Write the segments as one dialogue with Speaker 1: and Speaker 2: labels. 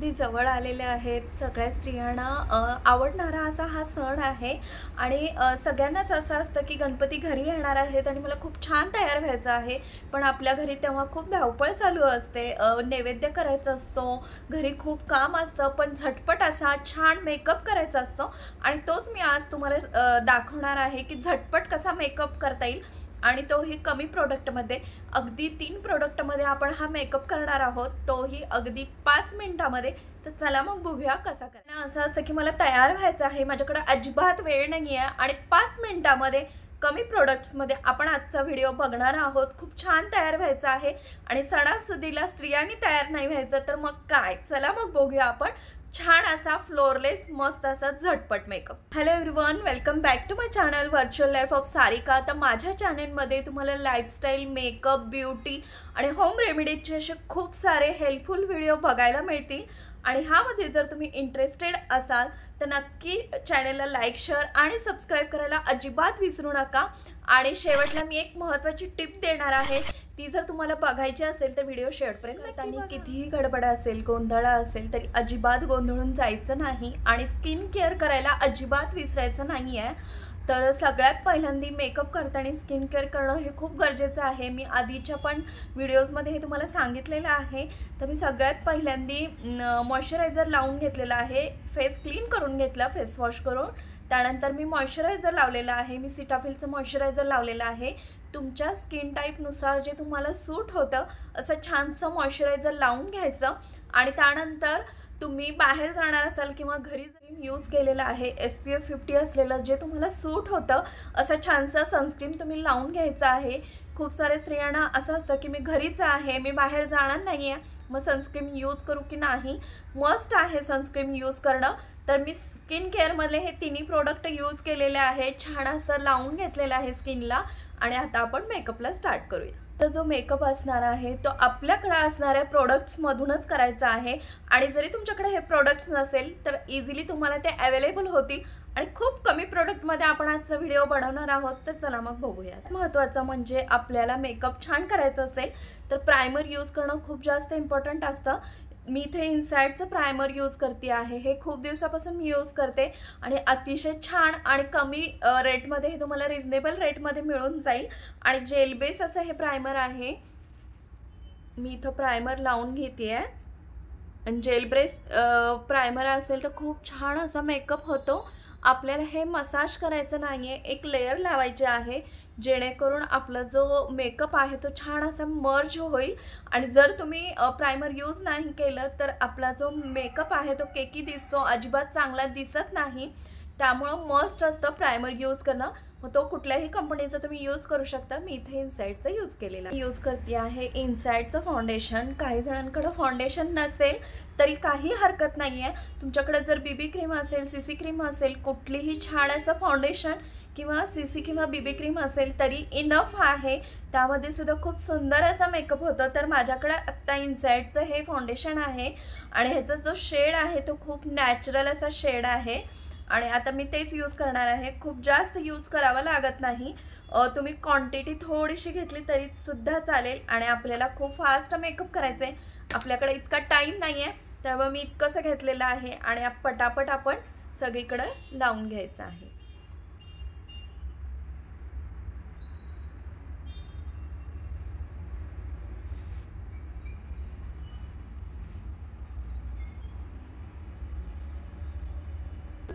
Speaker 1: गणपती जवळ आलेले आहेत. सगळ्या स्त्रियांना आवडणारा असा हा सण आहे आणि सगळ्यांनाच असं असतं की गणपती घरी येणार आहेत आणि मला खूप छान तयार व्हायचं आहे. पण आपल्या घरी तेव्हा खूप धावपळ चालू असते. नैवेद्य करायचा असतो, घरी खूप काम असतं, पण झटपट असा छान मेकअप करायचा असतो आणि तोच मी आज तुम्हाला दाखवणार आहे की झटपट कसा मेकअप करता येईल आणि तोही कमी प्रोडक्टमध्ये. अगदी 3 प्रोडक्टमध्ये आपण हा मेकअप करणार आहोत, तोही अगदी 5 मिनिटामध्ये. तर चला मग बघूया कसा करणार. असं असतं की मला तयार व्हायचं आहे, माझ्याकडे अजिबात वेळ नाही आहे आणि 5 मिनिटामध्ये कमी प्रोडक्ट्समध्ये आपण आजचा व्हिडिओ बघणार आहोत. खूप छान तयार व्हायचं आहे आणि सणासुदीला स्त्रियांनी तयार नाही व्हायचं तर मग काय. चला मग बघूया आपण छान असा फ्लोरलेस मस्त असा झटपट makeup. Hello everyone, welcome back to my channel virtual life of Sarika. तर माझ्या चॅनलमध्ये तुम्हाला लाईफस्टाईल, मेकअप, ब्युटी आणि होम रेमेडीजचे असे खूप सारे हेल्पफुल व्हिडिओ बघायला मिळतील आणि ह्यामध्ये जर तुम्ही इंटरेस्टेड असाल तर नक्की चॅनलला लाईक, शेअर आणि सबस्क्राईब करायला अजिबात विसरू नका. आणि शेवटला मी एक महत्त्वाची टिप देणार आहे, ती जर तुम्हाला बघायची असेल तर व्हिडिओ शेवटपर्यंत. आणि कितीही गडबड असेल, गोंधळ असेल तरी अजिबात गोंधळून जायचं नाही आणि स्किन केअर करायला अजिबात विसरायचं नाही आहे. तर सगळ्यात पहिल्यांदा मेकअप करताना स्किन केअर करणं हे खूप गरजेचं आहे. मी आधीच्या पण व्हिडिओजमध्ये हे तुम्हाला सांगितलेलं आहे. तर मी सगळ्यात पहिल्यांदा मॉइश्चरायझर लावून घेतलेला आहे, फेस क्लीन करून घेतला फेस वॉश करून. त्यानंतर मी मॉइश्चरायझर लावलेला आहे, मी सीटाफिलचं मॉइश्चरायझर लावलेलं आहे. तुमच्या स्किन टाईपनुसार जे तुम्हाला सूट होतं असं छानसं मॉइश्चरायझर लावून घ्यायचं. आणि त्यानंतर तुम्ही बाहेर जाणार असाल किंवा घरी जरी यूज केलेलं आहे SPF 50 असलेलं जे तुम्हाला सूट होतं असं छानसं सनस्क्रीन तुम्ही लावून घ्यायचं आहे. खूप सारे स्त्रियांना असं असतं की मी घरीच आहे, मी बाहेर जाणार नाही आहे, मग सनस्क्रीन यूज करू की नाही. मस्ट आहे सनस्क्रीन यूज करणं. तर मी स्किन केअरमधले हे तिन्ही प्रोडक्ट यूज केलेले आहे, छान असं लावून घेतलेलं आहे स्किनला. आणि आता आपण मेकअपला स्टार्ट करूया. तर जो मेकअप असणार आहे तो आपल्याकडे असणाऱ्या प्रोडक्ट्समधूनच करायचा आहे आणि जरी तुमच्याकडे हे प्रोडक्ट्स नसेल तर इझिली तुम्हाला ते अवेलेबल होतील आणि खूप कमी प्रोडक्टमध्ये आपण आजचा व्हिडिओ बनवणार आहोत. तर चला मग बघूया. महत्त्वाचं म्हणजे आपल्याला मेकअप छान करायचं असेल तर प्रायमर यूज करणं खूप जास्त इम्पॉर्टंट असतं. मी इथे इनसाइडचं प्रायमर यूज करते आहे, हे खूप दिवसापासून मी यूज करते आणि अतिशय छान आणि कमी रेटमध्ये हे तुम्हाला रिजनेबल रेटमध्ये मिळून जाईल. आणि जेल बेस असं हे प्रायमर आहे. मी इथं प्रायमर लावून घेते आहे आणि जेल बेस प्रायमर असेल तर खूप छान असा मेकअप होतो. आपल्याला हे मसाज करायचं नाही आहे, एक लेयर लावायचे आहे जेणेकरून आपला जो मेकअप आहे तो छान असा मर्ज होईल. आणि जर तुम्ही प्रायमर यूज नाही केलं तर आपला जो मेकअप आहे तो केकी दिसतो, अजिबात चांगला दिसत नाही. त्यामुळं मस्ट असतं प्रायमर यूज करणं. मग तो कुठल्याही कंपनीचा तुम्ही यूज करू शकता. मी इथे इनसाइडचा यूज केलेला यूज करते आहे. इनसाइडचं फाउंडेशन, काही जणांकडं फाउंडेशन नसेल तरी काही हरकत नाही आहे. तुमच्याकडे जर BB क्रीम असेल, CC क्रीम असेल, कुठलीही छान असं फाउंडेशन किंवा CC किंवा BB क्रीम असेल तरी इनफ आहे. त्यामध्ये सुद्धा खूप सुंदर असा मेकअप होतं. तर माझ्याकडे आत्ता इनसाइडचं हे फाउंडेशन आहे आणि ह्याचा जो शेड आहे तो खूप नॅचरल असा शेड आहे आणि आता मी तेच यूज करणार आहे. खूप जास्त यूज करावं लागत नाही, तुम्ही क्वांटिटी थोडीशी घेतली तरी सुद्धा चालेल. आणि आपल्याला खूप फास्ट मेकअप करायचं आहे, आपल्याकडे इतका टाईम नाही आहे, त्यामुळे मी इतकंसं घेतलेलं आहे आणि पटापट आपण सगळीकडे लावून घ्यायचं आहे.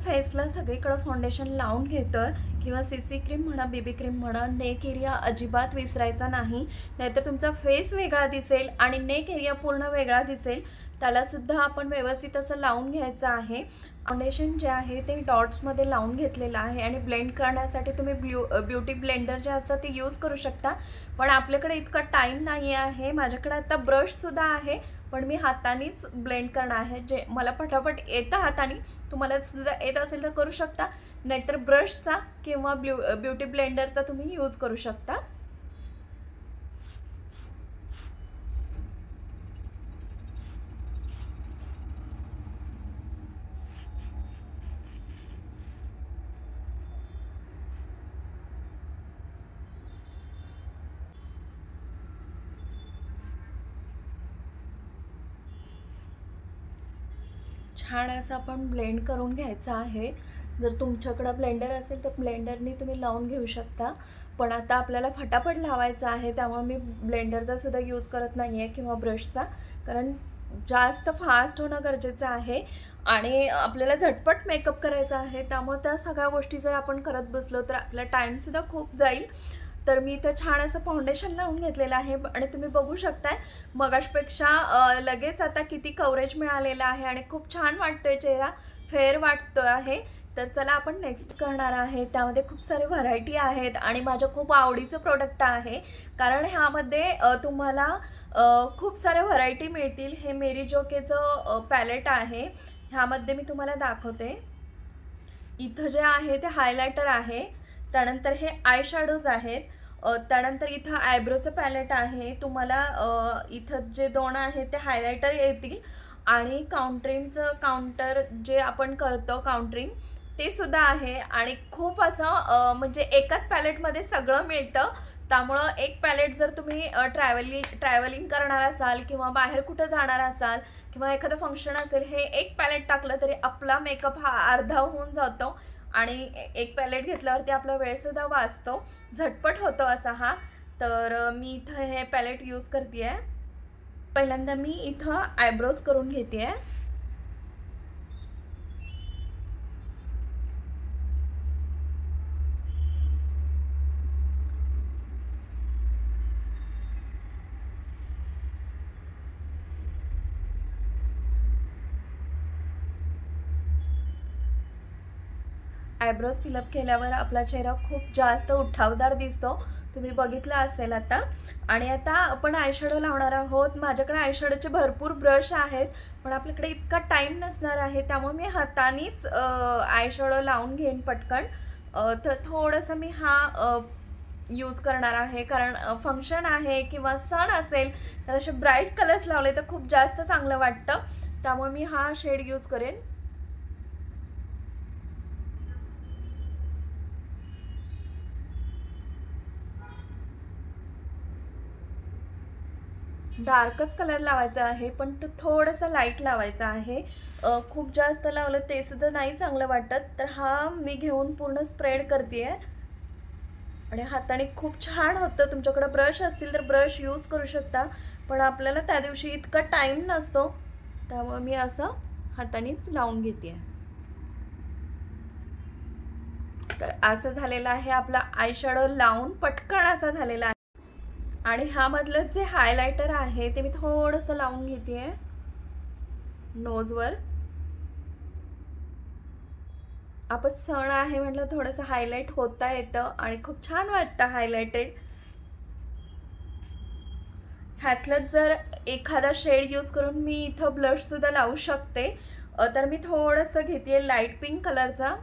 Speaker 1: फेसला सगळीकडे फाउंडेशन लावून घेतं किंवा CC क्रीम म्हणा, BB क्रीम म्हणा, नेक एरिया अजिबात विसरायचा नाही, नाहीतर तुमचा फेस वेगळा दिसेल आणि नेक एरिया पूर्ण वेगळा दिसेल. त्यालासुद्धा आपण व्यवस्थित असं लावून घ्यायचं आहे. फाउंडेशन जे आहे ते डॉट्समध्ये लावून घेतलेलं आहे आणि ब्लेंड करण्यासाठी तुम्ही ब्युटी ब्लेंडर जे असतं ते यूज करू शकता. पण आपल्याकडे इतका टाईम नाही आहे. माझ्याकडे आता ब्रशसुद्धा आहे पण मी हातानेच ब्लेंड करणार आहे, जे मला पटापट येतं हाताने. तुम्हाला सुद्धा येत असेल तर करू शकता, नाहीतर ब्रशचा किंवा ब्युटी ब्लेंडरचा तुम्ही यूज करू शकता. छान असं आपण ब्लेंड करून घ्यायचं आहे. जर तुमच्याकडं ब्लेंडर असेल तर ब्लेंडरनी तुम्ही लावून घेऊ शकता. पण आता आपल्याला फटाफट लावायचं आहे, त्यामुळे मी ब्लेंडरचा सुद्धा यूज करत नाही आहे किंवा ब्रशचा, कारण जास्त फास्ट होणं गरजेचं आहे आणि आपल्याला झटपट मेकअप करायचा आहे. त्यामुळे त्या सगळ्या गोष्टी जर आपण करत बसलो तर आपला टाईमसुद्धा खूप जाईल. तर मी इथं छान असं फाउंडेशन लावून घेतलेलं आहे आणि तुम्ही बघू शकताय मगाशपेक्षा लगेच आता किती कव्हरेज मिळालेलं आहे आणि खूप छान वाटतोय, चेहरा फेअर वाटतो आहे. तर चला आपण नेक्स्ट करणार आहे. त्यामध्ये खूप सारे व्हरायटी आहेत आणि माझ्या खूप आवडीचं प्रोडक्ट आहे, कारण ह्यामध्ये तुम्हाला खूप साऱ्या व्हरायटी मिळतील. हे मेरी जोकेचं पॅलेट आहे. ह्यामध्ये मी तुम्हाला दाखवते. इथं जे आहे ते हायलायटर आहे, त्यानंतर हे आय शॅडोज आहेत, त्यानंतर इथं आयब्रोचं पॅलेट आहे. तुम्हाला इथं जे दोन आहेत ते हायलायटर येतील आणि काउंटर जे आपण करतो काउंटरिंग ते सुद्धा आहे. आणि खूप असं म्हणजे एकाच पॅलेटमध्ये सगळं मिळतं. त्यामुळं एक पॅलेट जर तुम्ही ट्रॅव्हलिंग करणार असाल किंवा बाहेर कुठं जाणार असाल किंवा एखादं फंक्शन असेल, हे एक पॅलेट टाकलं तरी आपला मेकअप हा अर्धा होऊन जातो आणि एक पॅलेट घेतल्यावरती आपला वेळसुद्धा वाचतो, झटपट होतो असा हा. तर मी इथं हे पॅलेट यूज करते आहे. पहिल्यांदा मी इथं आयब्रोज करून घेते आहे. आयब्रोज फिलअप केल्यावर आपला चेहरा खूप जास्त उठावदार दिसतो, तुम्ही बघितलं असेल आता. आणि आता आपण आयशॅडो लावणार आहोत. माझ्याकडे आयशॅडोचे भरपूर ब्रश आहेत, पण आपल्याकडे इतका टाईम नसणार आहे, त्यामुळे मी हातानेच आयशॅडो लावून घेईन पटकन. तर थोडंसं मी हा यूज करणार आहे, कारण फंक्शन आहे किंवा सण असेल तर असे ब्राईट कलर्स लावले तर खूप जास्त चांगलं वाटतं. त्यामुळे मी हा शेड यूज करेन. डार्कच कलर लावायचा आहे, पण तो थोडासा लाईट लावायचा आहे. खूप जास्त लावलं ते सुद्धा नाही चांगलं वाटत. तर हा मी घेऊन पूर्ण स्प्रेड करते आहे आणि हाताने खूप छान होतं. तुमच्याकडे ब्रश असतील तर ब्रश यूज करू शकता, पण आपल्याला त्या दिवशी इतका टाईम नसतो, त्यामुळे मी असं हातानेच लावून घेते आहे. तर असं झालेलं आहे आपला आयशॅडो लावून पटकन असा झालेला आहे. आणि ह्यामधलं जे हायलायटर आहे ते मी थोडंसं लावून घेते आहे नोजवर. आपण सण आहे म्हटलं थोडंसं हायलाइट होता येतं आणि खूप छान वाटतं हायलायटेड. ह्यातलंच जर एखादा शेड यूज करून मी इथं ब्लशसुद्धा लावू शकते. तर मी थोडंसं घेते आहे लाईट पिंक कलरचा.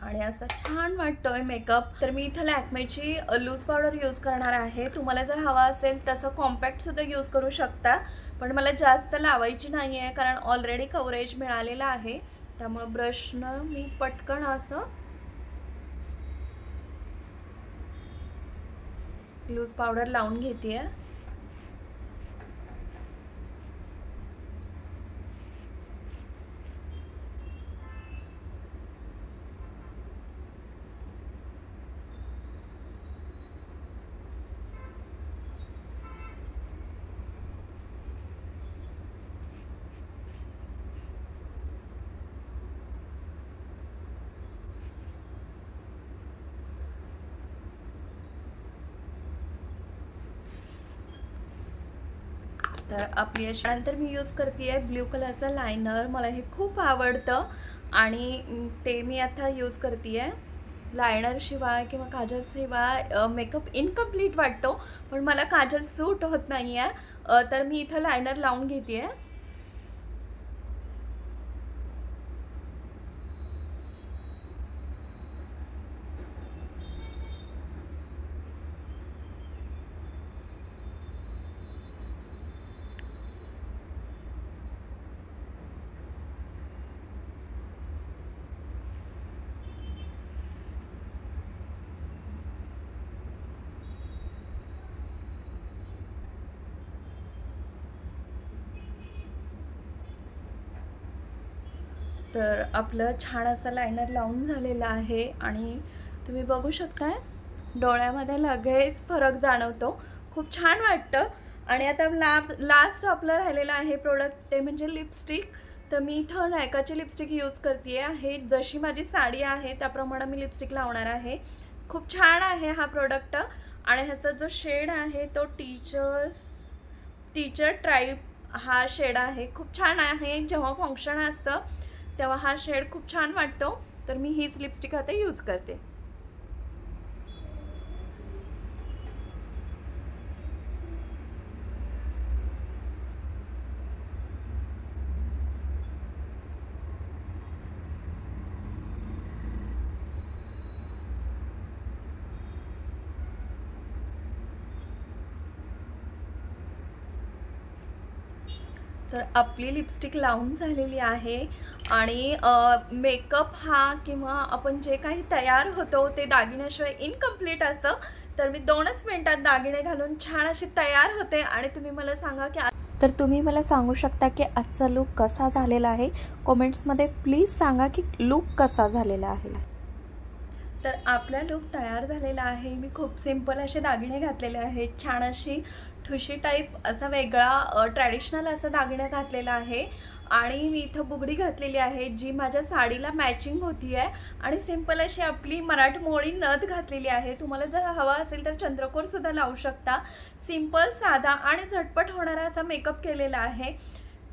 Speaker 1: आणि असं छान वाटतोय मेकअप. तर मी इथं लॅक्मेची लूज पावडर यूज करणार आहे. तुम्हाला जर हवा असेल तसं कॉम्पॅक्टसुद्धा यूज करू शकता, पण मला जास्त लावायची नाही आहे कारण ऑलरेडी कव्हरेज मिळालेलं आहे. त्यामुळं ब्रशनं मी पटकन असं लूज पावडर लावून घेते आहे. तर आपली अशी नंतर मी यूज करते आहे ब्ल्यू कलरचा लायनर. मला हे खूप आवडतं आणि ते मी आता यूज करते आहे. लायनरशिवाय किंवा काजलशिवाय मेकअप इनकम्प्लीट वाटतो, पण मला काजल सूट होत नाही आहे. तर मी इथं लायनर लावून घेते आहे. तर आपलं छान असं लायनर लावून झालेलं आहे आणि तुम्ही बघू शकताय डोळ्यामध्ये लगेच फरक जाणवतो, खूप छान वाटतं। आणि आता लास्ट आपलं राहिलेलं आहे प्रोडक्ट, ते म्हणजे लिपस्टिक। तर मी इथं नायकाची लिपस्टिक यूज करते आहे, जशी माझी साडी आहे त्याप्रमाणे मी लिपस्टिक लावणार आहे। खूप छान आहे हा प्रोडक्ट आणि ह्याचा जो शेड आहे तो टीचर ट्राईप हा शेड आहे, खूप छान आहे। जेव्हा फंक्शन असतं तेव्हा हा शेड खूप छान वाटतो, तर मी हीच लिपस्टिक आता यूज करते। तर आपली लिपस्टिक लावून झालेली आहे आणि मेकअप हा किंवा आपण जे काही तयार होतो ते दागिन्याशिवाय इनकम्प्लीट असतं। तर मी 2च मिनिटात दागिने घालून छान अशी तयार होते आणि तुम्ही मला सांगा की
Speaker 2: तर तुम्ही मला सांगू शकता की आजचा लुक कसा झालेला आहे, कमेंट्समध्ये प्लीज सांगा की लुक कसा झालेला आहे।
Speaker 1: तर आपला लुक तयार झालेला आहे। मी खूप सिंपल असे दागिने घातलेले आहेत, छान अशी ठुशी टाईप असा वेगळा ट्रॅडिशनल असा दागिना घातलेला आहे आणि मी इथं बुगडी घातलेली आहे जी माझ्या साडीला मॅचिंग होती आहे आणि सिंपल अशी आपली मराठमोळी नथ घातलेली आहे। तुम्हाला जर हवा असेल तर चंद्रकोर सुद्धा लावू शकता। सिंपल साधा आणि झटपट होणारा असा मेकअप केलेला आहे,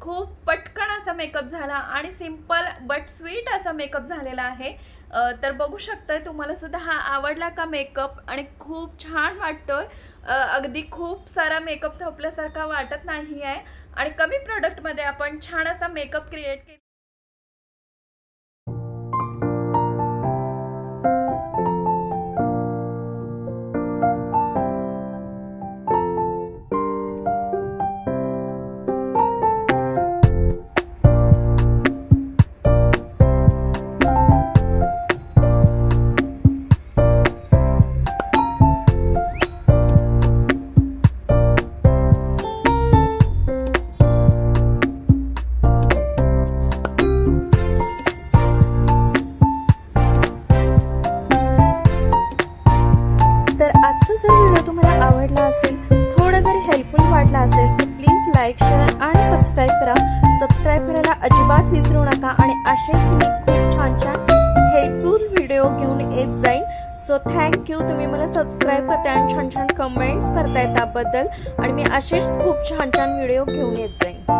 Speaker 1: खूप पटकन असा मेकअप झाला आणि सिंपल बट स्वीट असा मेकअप झालेला आहे। तर बघू शकताय तुम्हाला सुद्धा हा आवडला का मेकअप, आणि खूप छान वाटतोय। अगदी खूप सारा मेकअप थोपल्यासारखा वाटत नाही आहे आणि कमी प्रोडक्टमध्ये आपण छान असा मेकअप क्रिएट केला।
Speaker 2: जर व्हिडिओ तुम्हाला आवडला असेल, थोडा जरी हेल्पफुल वाटला असेल तर प्लीज लाईक, शेअर आणि सबस्क्राईब करा। सबस्क्राईब करायला अजिबात विसरू नका आणि असेच मी खूप छान छान हेल्पफुल व्हिडिओ घेऊन येत जाईन। सो थँक्यू, तुम्ही मला सबस्क्राईब करताय आणि छान छान कमेंट्स करताय त्याबद्दल, आणि मी असेच खूप छान छान व्हिडिओ घेऊन येत जाईन।